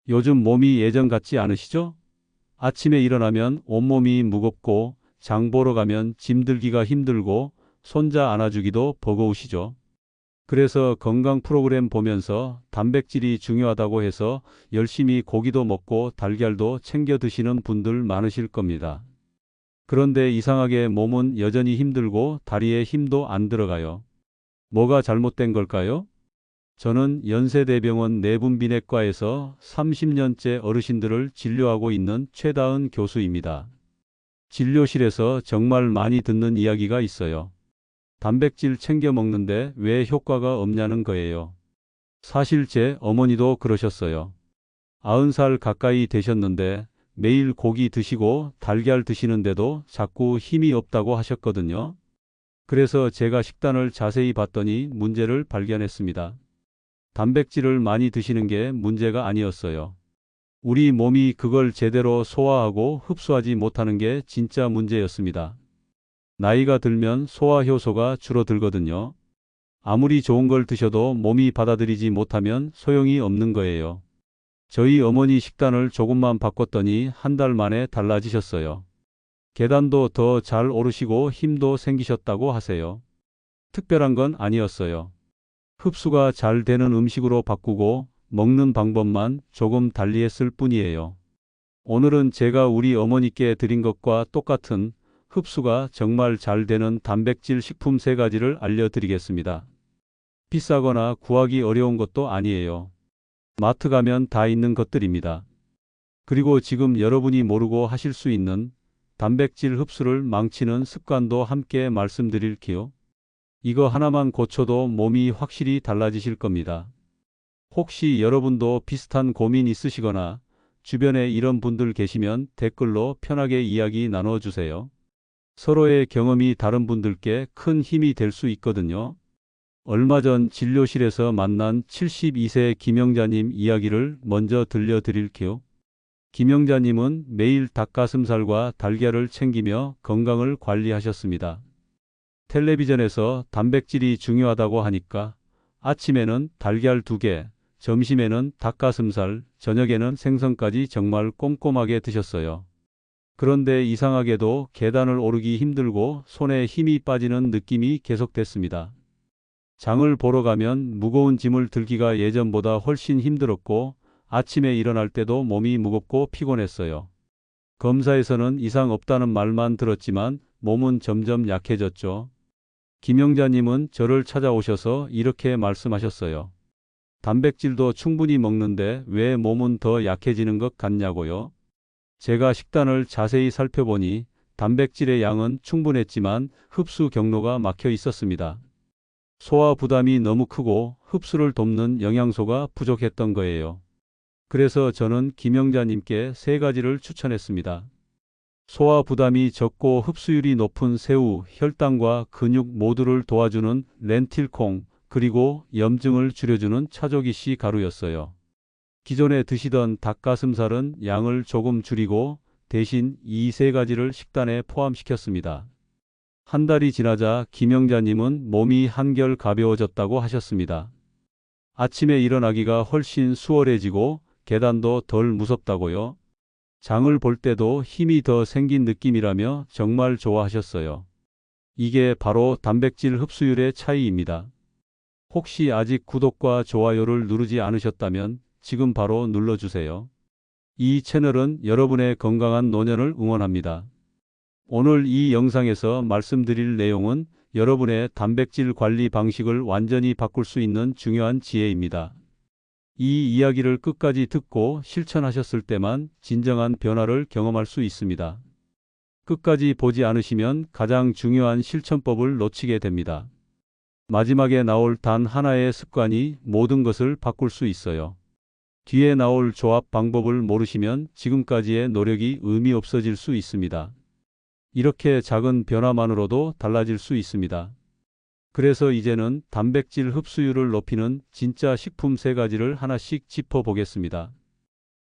요즘 몸이 예전 같지 않으시죠? 아침에 일어나면 온몸이 무겁고 장 보러 가면 짐 들기가 힘들고 손자 안아주기도 버거우시죠? 그래서 건강 프로그램 보면서 단백질이 중요하다고 해서 열심히 고기도 먹고 달걀도 챙겨 드시는 분들 많으실 겁니다. 그런데 이상하게 몸은 여전히 힘들고 다리에 힘도 안 들어가요. 뭐가 잘못된 걸까요? 저는 연세대병원 내분비내과에서 30년째 어르신들을 진료하고 있는 최다은 교수입니다. 진료실에서 정말 많이 듣는 이야기가 있어요. 단백질 챙겨 먹는데 왜 효과가 없냐는 거예요. 사실 제 어머니도 그러셨어요. 90살 가까이 되셨는데 매일 고기 드시고 달걀 드시는데도 자꾸 힘이 없다고 하셨거든요. 그래서 제가 식단을 자세히 봤더니 문제를 발견했습니다. 단백질을 많이 드시는 게 문제가 아니었어요. 우리 몸이 그걸 제대로 소화하고 흡수하지 못하는 게 진짜 문제였습니다. 나이가 들면 소화 효소가 줄어들거든요. 아무리 좋은 걸 드셔도 몸이 받아들이지 못하면 소용이 없는 거예요. 저희 어머니 식단을 조금만 바꿨더니 한 달 만에 달라지셨어요. 계단도 더 잘 오르시고 힘도 생기셨다고 하세요. 특별한 건 아니었어요. 흡수가 잘 되는 음식으로 바꾸고 먹는 방법만 조금 달리했을 뿐이에요. 오늘은 제가 우리 어머니께 드린 것과 똑같은 흡수가 정말 잘 되는 단백질 식품 3가지를 알려드리겠습니다. 비싸거나 구하기 어려운 것도 아니에요. 마트 가면 다 있는 것들입니다. 그리고 지금 여러분이 모르고 하실 수 있는 단백질 흡수를 망치는 습관도 함께 말씀드릴게요. 이거 하나만 고쳐도 몸이 확실히 달라지실 겁니다. 혹시 여러분도 비슷한 고민 있으시거나 주변에 이런 분들 계시면 댓글로 편하게 이야기 나눠주세요. 서로의 경험이 다른 분들께 큰 힘이 될 수 있거든요. 얼마 전 진료실에서 만난 72세 김영자님 이야기를 먼저 들려드릴게요. 김영자님은 매일 닭가슴살과 달걀을 챙기며 건강을 관리하셨습니다. 텔레비전에서 단백질이 중요하다고 하니까 아침에는 달걀 2개, 점심에는 닭가슴살, 저녁에는 생선까지 정말 꼼꼼하게 드셨어요. 그런데 이상하게도 계단을 오르기 힘들고 손에 힘이 빠지는 느낌이 계속됐습니다. 장을 보러 가면 무거운 짐을 들기가 예전보다 훨씬 힘들었고 아침에 일어날 때도 몸이 무겁고 피곤했어요. 검사에서는 이상 없다는 말만 들었지만 몸은 점점 약해졌죠. 김영자님은 저를 찾아오셔서 이렇게 말씀하셨어요. 단백질도 충분히 먹는데 왜 몸은 더 약해지는 것 같냐고요? 제가 식단을 자세히 살펴보니 단백질의 양은 충분했지만 흡수 경로가 막혀 있었습니다. 소화 부담이 너무 크고 흡수를 돕는 영양소가 부족했던 거예요. 그래서 저는 김영자님께 3가지를 추천했습니다. 소화 부담이 적고 흡수율이 높은 새우, 혈당과 근육 모두를 도와주는 렌틸콩, 그리고 염증을 줄여주는 차조기씨 가루였어요. 기존에 드시던 닭가슴살은 양을 조금 줄이고 대신 이 3가지를 식단에 포함시켰습니다. 한 달이 지나자 김영자님은 몸이 한결 가벼워졌다고 하셨습니다. 아침에 일어나기가 훨씬 수월해지고 계단도 덜 무섭다고요. 장을 볼 때도 힘이 더 생긴 느낌이라며 정말 좋아하셨어요. 이게 바로 단백질 흡수율의 차이입니다. 혹시 아직 구독과 좋아요를 누르지 않으셨다면 지금 바로 눌러주세요. 이 채널은 여러분의 건강한 노년을 응원합니다. 오늘 이 영상에서 말씀드릴 내용은 여러분의 단백질 관리 방식을 완전히 바꿀 수 있는 중요한 지혜입니다. 이 이야기를 끝까지 듣고 실천하셨을 때만 진정한 변화를 경험할 수 있습니다. 끝까지 보지 않으시면 가장 중요한 실천법을 놓치게 됩니다. 마지막에 나올 단 하나의 습관이 모든 것을 바꿀 수 있어요. 뒤에 나올 조합 방법을 모르시면 지금까지의 노력이 의미 없어질 수 있습니다. 이렇게 작은 변화만으로도 달라질 수 있습니다. 그래서 이제는 단백질 흡수율을 높이는 진짜 식품 3가지를 하나씩 짚어보겠습니다.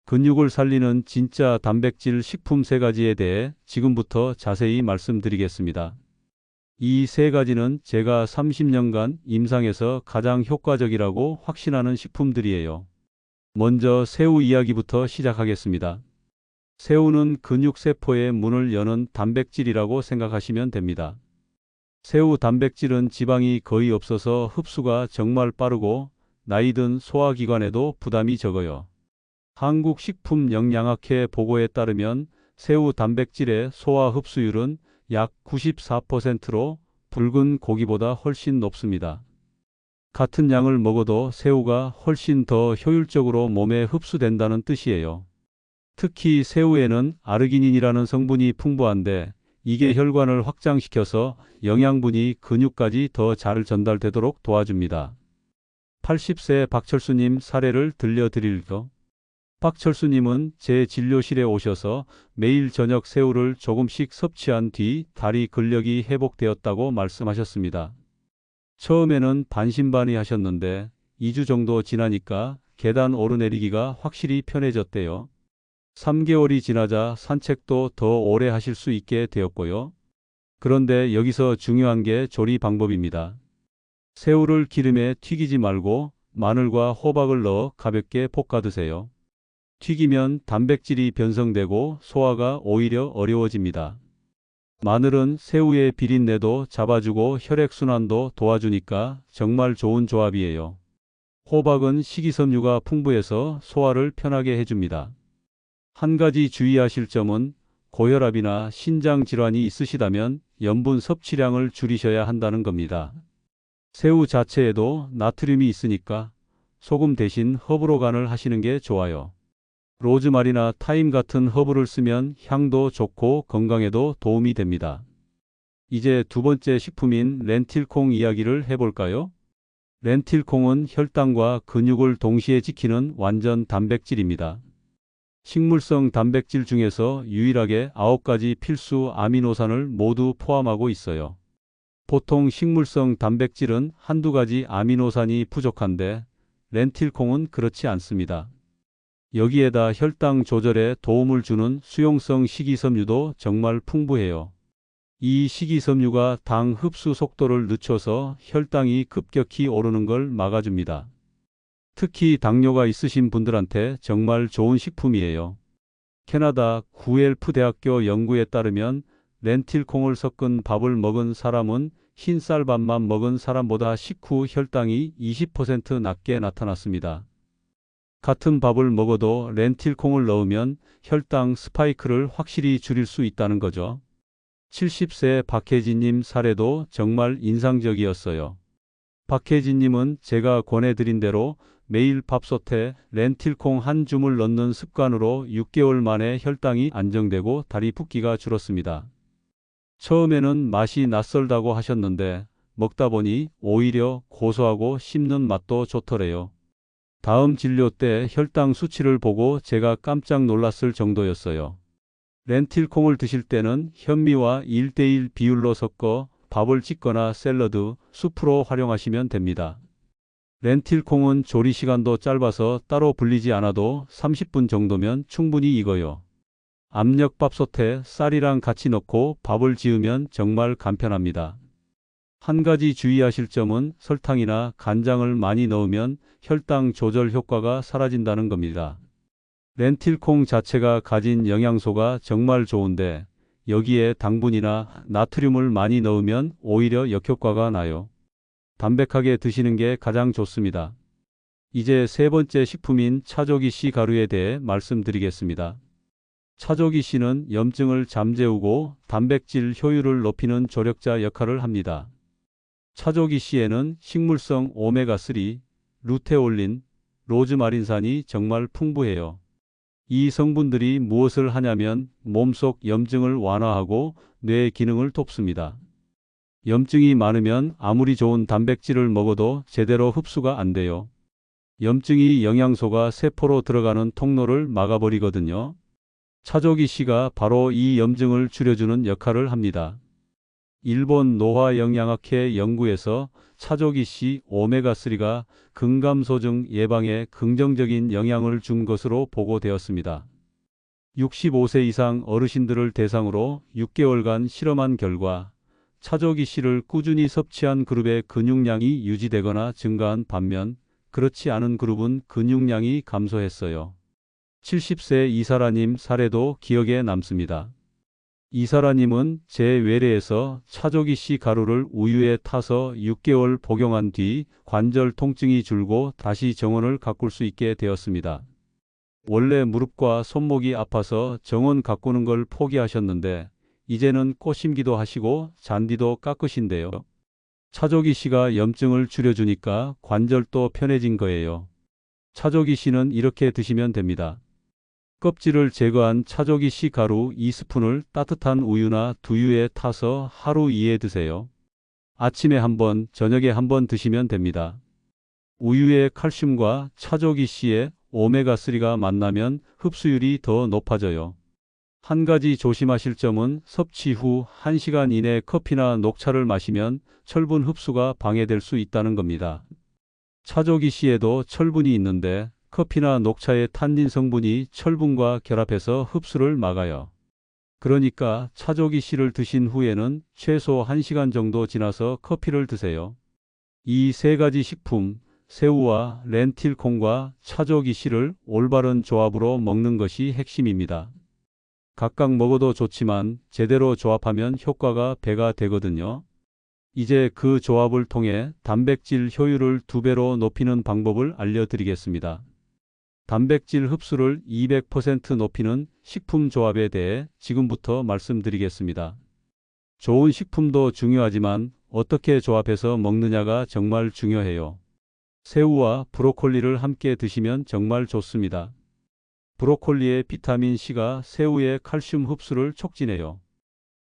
근육을 살리는 진짜 단백질 식품 3가지에 대해 지금부터 자세히 말씀드리겠습니다. 이 3가지는 제가 30년간 임상에서 가장 효과적이라고 확신하는 식품들이에요. 먼저 새우 이야기부터 시작하겠습니다. 새우는 근육세포의 문을 여는 단백질이라고 생각하시면 됩니다. 새우 단백질은 지방이 거의 없어서 흡수가 정말 빠르고 나이든 소화기관에도 부담이 적어요. 한국식품영양학회 보고에 따르면 새우 단백질의 소화 흡수율은 약 94%로 붉은 고기보다 훨씬 높습니다. 같은 양을 먹어도 새우가 훨씬 더 효율적으로 몸에 흡수된다는 뜻이에요. 특히 새우에는 아르기닌이라는 성분이 풍부한데 이게 혈관을 확장시켜서 영양분이 근육까지 더 잘 전달되도록 도와줍니다. 80세 박철수님 사례를 들려드릴게요. 박철수님은 제 진료실에 오셔서 매일 저녁 새우를 조금씩 섭취한 뒤 다리 근력이 회복되었다고 말씀하셨습니다. 처음에는 반신반의하셨는데 2주 정도 지나니까 계단 오르내리기가 확실히 편해졌대요. 3개월이 지나자 산책도 더 오래 하실 수 있게 되었고요. 그런데 여기서 중요한 게 조리 방법입니다. 새우를 기름에 튀기지 말고 마늘과 호박을 넣어 가볍게 볶아 드세요. 튀기면 단백질이 변성되고 소화가 오히려 어려워집니다. 마늘은 새우의 비린내도 잡아주고 혈액순환도 도와주니까 정말 좋은 조합이에요. 호박은 식이섬유가 풍부해서 소화를 편하게 해줍니다. 한 가지 주의하실 점은 고혈압이나 신장 질환이 있으시다면 염분 섭취량을 줄이셔야 한다는 겁니다. 새우 자체에도 나트륨이 있으니까 소금 대신 허브로 간을 하시는 게 좋아요. 로즈마리나 타임 같은 허브를 쓰면 향도 좋고 건강에도 도움이 됩니다. 이제 두 번째 식품인 렌틸콩 이야기를 해볼까요? 렌틸콩은 혈당과 근육을 동시에 지키는 완전 단백질입니다. 식물성 단백질 중에서 유일하게 9가지 필수 아미노산을 모두 포함하고 있어요. 보통 식물성 단백질은 한두 가지 아미노산이 부족한데 렌틸콩은 그렇지 않습니다. 여기에다 혈당 조절에 도움을 주는 수용성 식이섬유도 정말 풍부해요. 이 식이섬유가 당 흡수 속도를 늦춰서 혈당이 급격히 오르는 걸 막아줍니다. 특히 당뇨가 있으신 분들한테 정말 좋은 식품이에요. 캐나다 구엘프 대학교 연구에 따르면 렌틸콩을 섞은 밥을 먹은 사람은 흰 쌀밥만 먹은 사람보다 식후 혈당이 20% 낮게 나타났습니다. 같은 밥을 먹어도 렌틸콩을 넣으면 혈당 스파이크를 확실히 줄일 수 있다는 거죠. 70세 박혜진님 사례도 정말 인상적이었어요. 박혜진님은 제가 권해드린 대로 매일 밥솥에 렌틸콩 한 줌을 넣는 습관으로 6개월 만에 혈당이 안정되고 다리 붓기가 줄었습니다. 처음에는 맛이 낯설다고 하셨는데 먹다 보니 오히려 고소하고 씹는 맛도 좋더래요. 다음 진료 때 혈당 수치를 보고 제가 깜짝 놀랐을 정도였어요. 렌틸콩을 드실 때는 현미와 1:1 비율로 섞어 밥을 짓거나 샐러드, 수프로 활용하시면 됩니다. 렌틸콩은 조리 시간도 짧아서 따로 불리지 않아도 30분 정도면 충분히 익어요. 압력밥솥에 쌀이랑 같이 넣고 밥을 지으면 정말 간편합니다. 한 가지 주의하실 점은 설탕이나 간장을 많이 넣으면 혈당 조절 효과가 사라진다는 겁니다. 렌틸콩 자체가 가진 영양소가 정말 좋은데 여기에 당분이나 나트륨을 많이 넣으면 오히려 역효과가 나요. 담백하게 드시는 게 가장 좋습니다. 이제 세 번째 식품인 차조기씨 가루에 대해 말씀드리겠습니다. 차조기씨는 염증을 잠재우고 단백질 효율을 높이는 조력자 역할을 합니다. 차조기씨에는 식물성 오메가3, 루테올린, 로즈마린산이 정말 풍부해요. 이 성분들이 무엇을 하냐면 몸속 염증을 완화하고 뇌 기능을 돕습니다. 염증이 많으면 아무리 좋은 단백질을 먹어도 제대로 흡수가 안 돼요. 염증이 영양소가 세포로 들어가는 통로를 막아버리거든요. 차조기씨가 바로 이 염증을 줄여주는 역할을 합니다. 일본 노화영양학회 연구에서 차조기씨 오메가3가 근감소증 예방에 긍정적인 영향을 준 것으로 보고되었습니다. 65세 이상 어르신들을 대상으로 6개월간 실험한 결과 차조기씨를 꾸준히 섭취한 그룹의 근육량이 유지되거나 증가한 반면 그렇지 않은 그룹은 근육량이 감소했어요. 70세 이사라님 사례도 기억에 남습니다. 이사라님은 제 외래에서 차조기 씨 가루를 우유에 타서 6개월 복용한 뒤 관절 통증이 줄고 다시 정원을 가꿀 수 있게 되었습니다. 원래 무릎과 손목이 아파서 정원 가꾸는 걸 포기하셨는데 이제는 꽃심기도 하시고 잔디도 깎으신대요. 차조기 씨가 염증을 줄여주니까 관절도 편해진 거예요. 차조기 씨는 이렇게 드시면 됩니다. 껍질을 제거한 차조기 씨 가루 2스푼을 따뜻한 우유나 두유에 타서 하루 2회 드세요. 아침에 한 번, 저녁에 한 번 드시면 됩니다. 우유의 칼슘과 차조기 씨의 오메가3가 만나면 흡수율이 더 높아져요. 한 가지 조심하실 점은 섭취 후 1시간 이내 커피나 녹차를 마시면 철분 흡수가 방해될 수 있다는 겁니다. 차조기 씨에도 철분이 있는데 커피나 녹차의 탄닌 성분이 철분과 결합해서 흡수를 막아요. 그러니까 차조기 씨를 드신 후에는 최소 1시간 정도 지나서 커피를 드세요. 이 세 가지 식품, 새우와 렌틸콩과 차조기 씨를 올바른 조합으로 먹는 것이 핵심입니다. 각각 먹어도 좋지만 제대로 조합하면 효과가 배가 되거든요. 이제 그 조합을 통해 단백질 효율을 2배로 높이는 방법을 알려드리겠습니다. 단백질 흡수를 200% 높이는 식품 조합에 대해 지금부터 말씀드리겠습니다. 좋은 식품도 중요하지만 어떻게 조합해서 먹느냐가 정말 중요해요. 새우와 브로콜리를 함께 드시면 정말 좋습니다. 브로콜리의 비타민C가 새우의 칼슘 흡수를 촉진해요.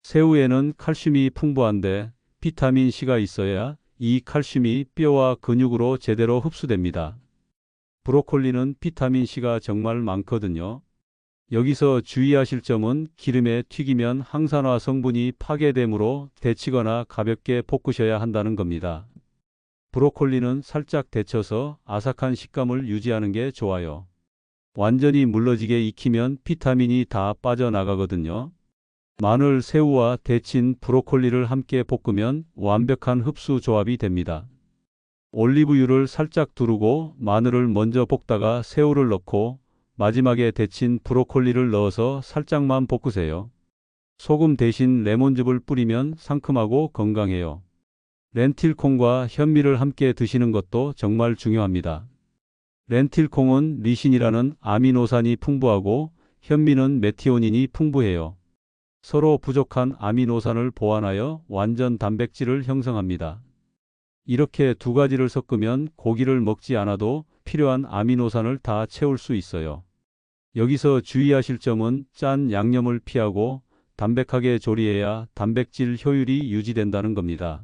새우에는 칼슘이 풍부한데 비타민C가 있어야 이 칼슘이 뼈와 근육으로 제대로 흡수됩니다. 브로콜리는 비타민C가 정말 많거든요. 여기서 주의하실 점은 기름에 튀기면 항산화 성분이 파괴되므로 데치거나 가볍게 볶으셔야 한다는 겁니다. 브로콜리는 살짝 데쳐서 아삭한 식감을 유지하는 게 좋아요. 완전히 물러지게 익히면 비타민이 다 빠져나가거든요. 마늘, 새우와 데친 브로콜리를 함께 볶으면 완벽한 흡수 조합이 됩니다. 올리브유를 살짝 두르고 마늘을 먼저 볶다가 새우를 넣고 마지막에 데친 브로콜리를 넣어서 살짝만 볶으세요. 소금 대신 레몬즙을 뿌리면 상큼하고 건강해요. 렌틸콩과 현미를 함께 드시는 것도 정말 중요합니다. 렌틸콩은 리신이라는 아미노산이 풍부하고 현미는 메티오닌이 풍부해요. 서로 부족한 아미노산을 보완하여 완전 단백질을 형성합니다. 이렇게 두 가지를 섞으면 고기를 먹지 않아도 필요한 아미노산을 다 채울 수 있어요. 여기서 주의하실 점은 짠 양념을 피하고 담백하게 조리해야 단백질 효율이 유지된다는 겁니다.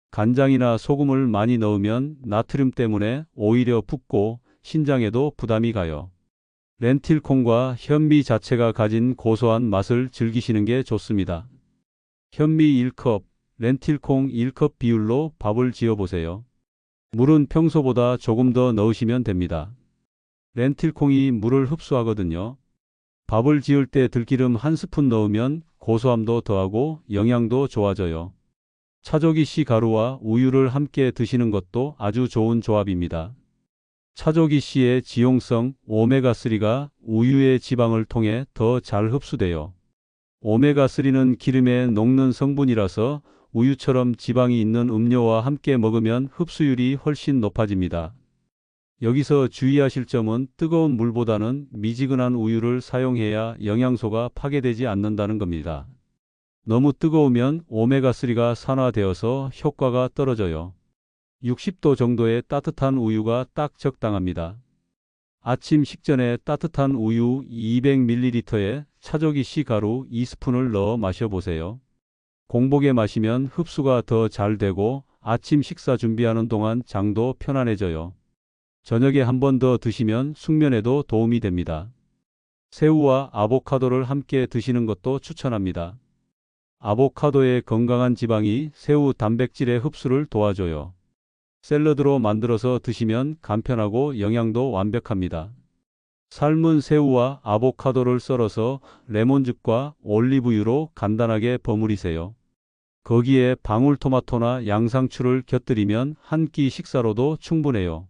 간장이나 소금을 많이 넣으면 나트륨 때문에 오히려 붓고 신장에도 부담이 가요. 렌틸콩과 현미 자체가 가진 고소한 맛을 즐기시는 게 좋습니다. 현미 1컵, 렌틸콩 1컵 비율로 밥을 지어보세요. 물은 평소보다 조금 더 넣으시면 됩니다. 렌틸콩이 물을 흡수하거든요. 밥을 지을 때 들기름 1스푼 넣으면 고소함도 더하고 영양도 좋아져요. 차조기 씨 가루와 우유를 함께 드시는 것도 아주 좋은 조합입니다. 차조기 씨의 지용성 오메가3가 우유의 지방을 통해 더 잘 흡수돼요. 오메가3는 기름에 녹는 성분이라서 우유처럼 지방이 있는 음료와 함께 먹으면 흡수율이 훨씬 높아집니다. 여기서 주의하실 점은 뜨거운 물보다는 미지근한 우유를 사용해야 영양소가 파괴되지 않는다는 겁니다. 너무 뜨거우면 오메가3가 산화되어서 효과가 떨어져요. 60도 정도의 따뜻한 우유가 딱 적당합니다. 아침 식전에 따뜻한 우유 200ml에 차조기 씨 가루 2스푼을 넣어 마셔보세요. 공복에 마시면 흡수가 더 잘 되고 아침 식사 준비하는 동안 장도 편안해져요. 저녁에 한 번 더 드시면 숙면에도 도움이 됩니다. 새우와 아보카도를 함께 드시는 것도 추천합니다. 아보카도의 건강한 지방이 새우 단백질의 흡수를 도와줘요. 샐러드로 만들어서 드시면 간편하고 영양도 완벽합니다. 삶은 새우와 아보카도를 썰어서 레몬즙과 올리브유로 간단하게 버무리세요. 거기에 방울토마토나 양상추를 곁들이면 한 끼 식사로도 충분해요.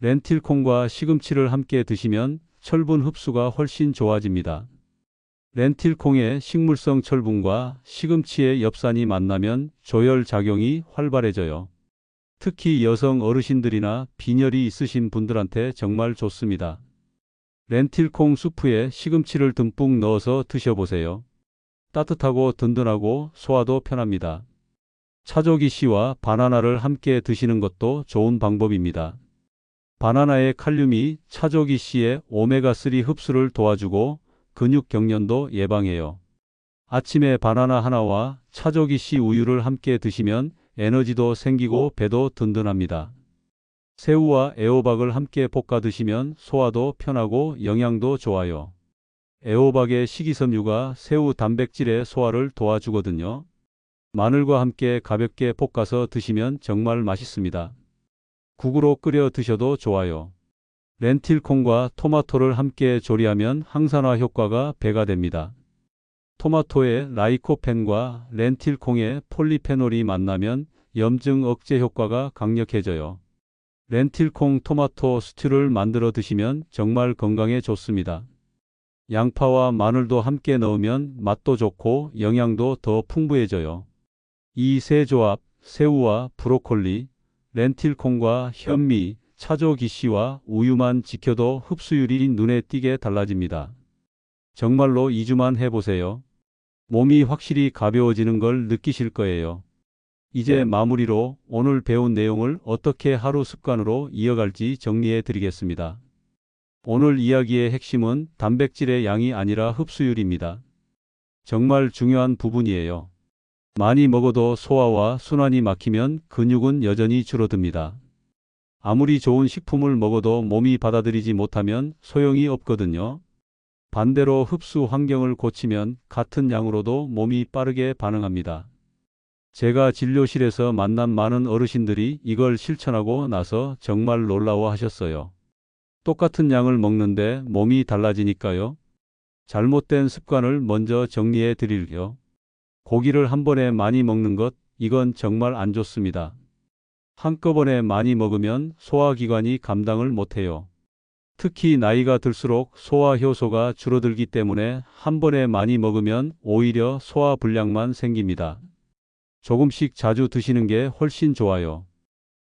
렌틸콩과 시금치를 함께 드시면 철분 흡수가 훨씬 좋아집니다. 렌틸콩의 식물성 철분과 시금치의 엽산이 만나면 조혈 작용이 활발해져요. 특히 여성 어르신들이나 빈혈이 있으신 분들한테 정말 좋습니다. 렌틸콩 수프에 시금치를 듬뿍 넣어서 드셔보세요. 따뜻하고 든든하고 소화도 편합니다. 차조기 씨와 바나나를 함께 드시는 것도 좋은 방법입니다. 바나나의 칼륨이 차조기 씨의 오메가3 흡수를 도와주고 근육 경련도 예방해요. 아침에 바나나 하나와 차조기 씨 우유를 함께 드시면 에너지도 생기고 배도 든든합니다. 새우와 애호박을 함께 볶아 드시면 소화도 편하고 영양도 좋아요. 애호박의 식이섬유가 새우 단백질의 소화를 도와주거든요. 마늘과 함께 가볍게 볶아서 드시면 정말 맛있습니다. 국으로 끓여 드셔도 좋아요. 렌틸콩과 토마토를 함께 조리하면 항산화 효과가 배가 됩니다. 토마토의 라이코펜과 렌틸콩의 폴리페놀이 만나면 염증 억제 효과가 강력해져요. 렌틸콩 토마토 스튜를 만들어 드시면 정말 건강에 좋습니다. 양파와 마늘도 함께 넣으면 맛도 좋고 영양도 더 풍부해져요. 이 세 조합, 새우와 브로콜리, 렌틸콩과 현미, 차조기씨와 우유만 지켜도 흡수율이 눈에 띄게 달라집니다. 정말로 2주만 해보세요. 몸이 확실히 가벼워지는 걸 느끼실 거예요. 이제 마무리로 오늘 배운 내용을 어떻게 하루 습관으로 이어갈지 정리해 드리겠습니다. 오늘 이야기의 핵심은 단백질의 양이 아니라 흡수율입니다. 정말 중요한 부분이에요. 많이 먹어도 소화와 순환이 막히면 근육은 여전히 줄어듭니다. 아무리 좋은 식품을 먹어도 몸이 받아들이지 못하면 소용이 없거든요. 반대로 흡수 환경을 고치면 같은 양으로도 몸이 빠르게 반응합니다. 제가 진료실에서 만난 많은 어르신들이 이걸 실천하고 나서 정말 놀라워하셨어요. 똑같은 양을 먹는데 몸이 달라지니까요. 잘못된 습관을 먼저 정리해 드릴게요. 고기를 한 번에 많이 먹는 것, 이건 정말 안 좋습니다. 한꺼번에 많이 먹으면 소화기관이 감당을 못해요. 특히 나이가 들수록 소화 효소가 줄어들기 때문에 한 번에 많이 먹으면 오히려 소화 불량만 생깁니다. 조금씩 자주 드시는 게 훨씬 좋아요.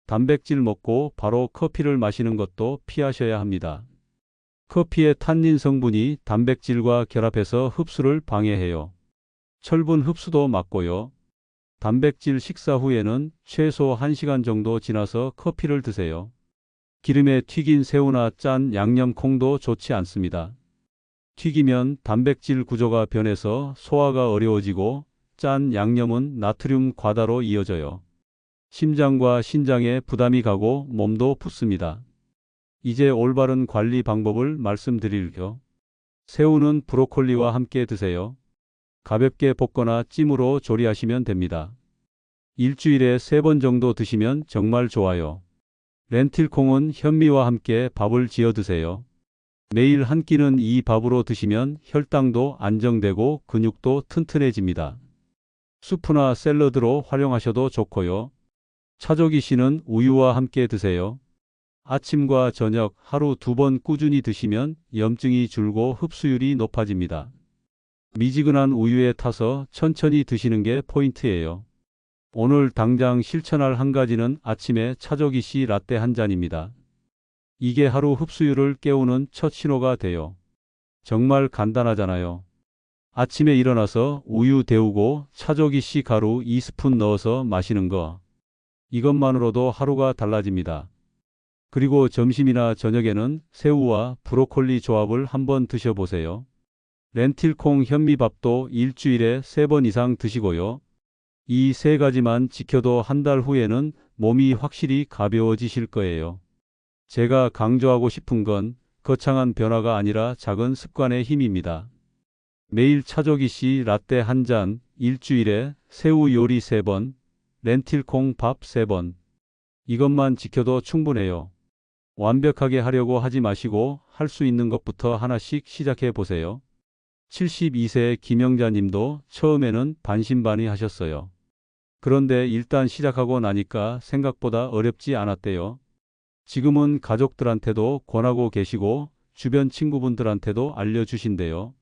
단백질 먹고 바로 커피를 마시는 것도 피하셔야 합니다. 커피의 탄닌 성분이 단백질과 결합해서 흡수를 방해해요. 철분 흡수도 막고요. 단백질 식사 후에는 최소 1시간 정도 지나서 커피를 드세요. 기름에 튀긴 새우나 짠 양념 콩도 좋지 않습니다. 튀기면 단백질 구조가 변해서 소화가 어려워지고 짠 양념은 나트륨 과다로 이어져요. 심장과 신장에 부담이 가고 몸도 붓습니다. 이제 올바른 관리 방법을 말씀드릴게요. 새우는 브로콜리와 함께 드세요. 가볍게 볶거나 찜으로 조리하시면 됩니다. 일주일에 3번 정도 드시면 정말 좋아요. 렌틸콩은 현미와 함께 밥을 지어 드세요. 매일 한 끼는 이 밥으로 드시면 혈당도 안정되고 근육도 튼튼해집니다. 수프나 샐러드로 활용하셔도 좋고요. 차조기 씨는 우유와 함께 드세요. 아침과 저녁 하루 2번 꾸준히 드시면 염증이 줄고 흡수율이 높아집니다. 미지근한 우유에 타서 천천히 드시는 게 포인트예요. 오늘 당장 실천할 한 가지는 아침에 차조기 씨 라떼 한 잔입니다. 이게 하루 흡수율을 깨우는 첫 신호가 돼요. 정말 간단하잖아요. 아침에 일어나서 우유 데우고 차조기 씨 가루 2스푼 넣어서 마시는 거. 이것만으로도 하루가 달라집니다. 그리고 점심이나 저녁에는 새우와 브로콜리 조합을 한번 드셔보세요. 렌틸콩 현미밥도 일주일에 3번 이상 드시고요. 이 3가지만 지켜도 한 달 후에는 몸이 확실히 가벼워지실 거예요. 제가 강조하고 싶은 건 거창한 변화가 아니라 작은 습관의 힘입니다. 매일 차조기 씨 라떼 한 잔, 일주일에 새우 요리 3번, 렌틸콩 밥 3번. 이것만 지켜도 충분해요. 완벽하게 하려고 하지 마시고 할 수 있는 것부터 하나씩 시작해 보세요. 72세 김영자 님도 처음에는 반신반의하셨어요. 그런데 일단 시작하고 나니까 생각보다 어렵지 않았대요. 지금은 가족들한테도 권하고 계시고 주변 친구분들한테도 알려주신대요.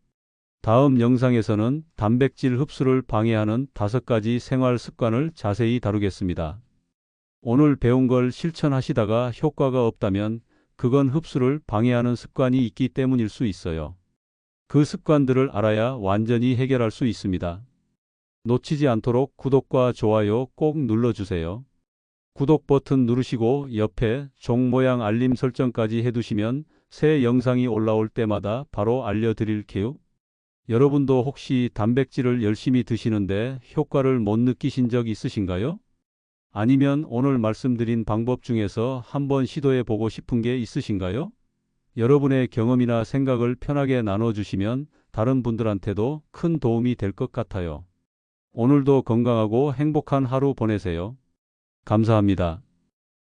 다음 영상에서는 단백질 흡수를 방해하는 5가지 생활 습관을 자세히 다루겠습니다. 오늘 배운 걸 실천하시다가 효과가 없다면 그건 흡수를 방해하는 습관이 있기 때문일 수 있어요. 그 습관들을 알아야 완전히 해결할 수 있습니다. 놓치지 않도록 구독과 좋아요 꼭 눌러주세요. 구독 버튼 누르시고 옆에 종 모양 알림 설정까지 해두시면 새 영상이 올라올 때마다 바로 알려드릴게요. 여러분도 혹시 단백질을 열심히 드시는데 효과를 못 느끼신 적 있으신가요? 아니면 오늘 말씀드린 방법 중에서 한번 시도해 보고 싶은 게 있으신가요? 여러분의 경험이나 생각을 편하게 나눠주시면 다른 분들한테도 큰 도움이 될 것 같아요. 오늘도 건강하고 행복한 하루 보내세요. 감사합니다.